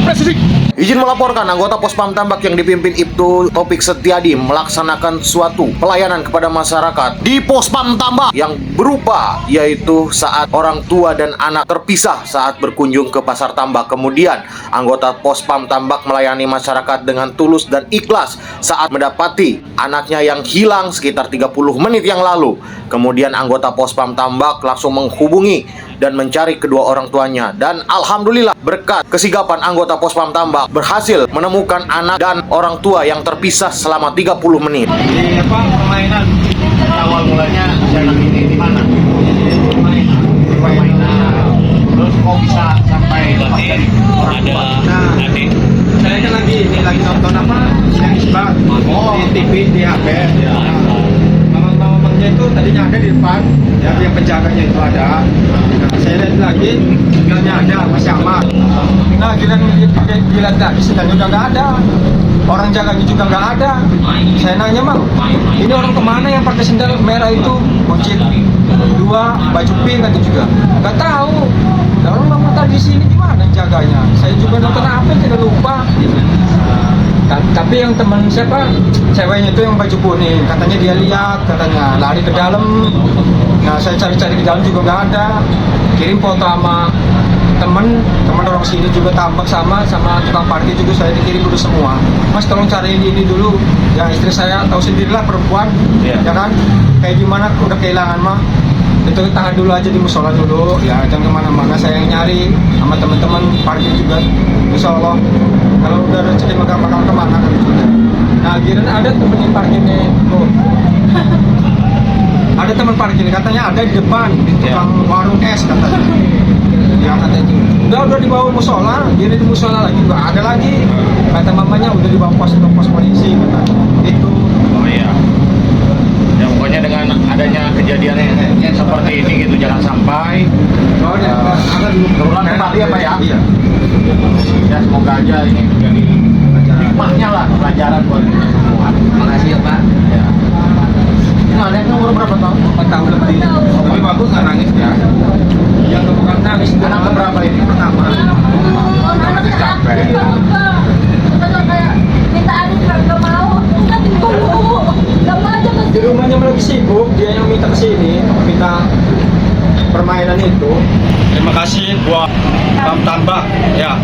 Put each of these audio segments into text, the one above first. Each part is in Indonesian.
Presisi. Izin melaporkan, anggota Pospam Tambak yang dipimpin Ibtu Taufik Setiadi melaksanakan suatu pelayanan kepada masyarakat di Pospam Tambak yang berupa yaitu saat orang tua dan anak terpisah saat berkunjung ke Pasar Tambak. Kemudian anggota Pospam Tambak melayani masyarakat dengan tulus dan ikhlas saat mendapati anaknya yang hilang sekitar 30 menit yang lalu. Kemudian anggota Pospam Tambak langsung menghubungi dan mencari kedua orang tuanya, dan alhamdulillah berkat kesigapan anggota Pospam Tambak berhasil menemukan anak dan orang tua yang terpisah selama 30 menit. Di permainan awal mulanya anak ini di mana? Permainan. Terus kok bisa sampai ada adik? Saya kan lagi nonton apa? Yang isbat. Oh, di TV, di HP. Ya. Mamangnya itu tadinya ada di depan, ya, yang penjaganya itu ada. Nah, saya lihat lagi, tinggalnya ada, masih aman. Nah, giliran lagi sedangnya udah nggak ada. Orang jaganya juga nggak ada. Saya nanya, Mang, ini orang kemana yang pakai sendal merah itu? Kucing dua, baju pink atau juga? Nggak tahu. Lalu Mama tadi di sini gimana jaganya? Saya juga nonton apa tidak lupa. Tapi yang teman siapa? Ceweknya itu yang baju kuning, katanya dia lihat, katanya lari ke dalam. Nah, saya cari-cari di dalam juga nggak ada. Kirim foto sama teman orang sini juga Tambak sama tukang parkir juga saya dikirim dulu semua. Mas tolong cariin ini dulu. Ya istri saya tahu sendirilah perempuan, ya kan? Kayak gimana udah kehilangan mah. Itu tahan dulu aja di musola dulu, ya jangan kemana-mana. Saya yang nyari sama teman-teman parkir juga. Insya Allah kalau udah rezeki bakal kemana kan juga. Nah, akhirnya ada temen yang parkirnya tuh. Ada teman parkir katanya ada di depan di tukang warung es katanya. Ya katanya udah dibawa musola, dia di musola lagi nggak ada lagi. Kata mamanya udah dibawa pos polisi katanya. Itu. Oh iya. Ya pokoknya dengan adanya kejadian seperti ini gitu jangan sampai terulang kembali ya Pak ya. Iya. Ya semoga aja ini menjadi hikmahnya lah, pelajaran buat kita semua. Makasih ya Pak. Ya. Ini anaknya umur berapa tahun? 4 tahun lebih. Tapi bagus nggak nangis ya? Yang bukan nangis. Anak keberapa ini? Pertama. Masih capek. Di rumahnya lagi sibuk, dia yang minta kesini, minta permainan itu. Terima kasih buat Pam Tambak ya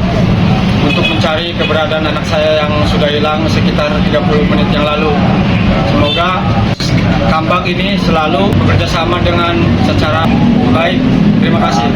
untuk mencari keberadaan anak saya yang sudah hilang sekitar 30 menit yang lalu. Semoga Tambak ini selalu bekerja sama dengan secara baik. Terima kasih.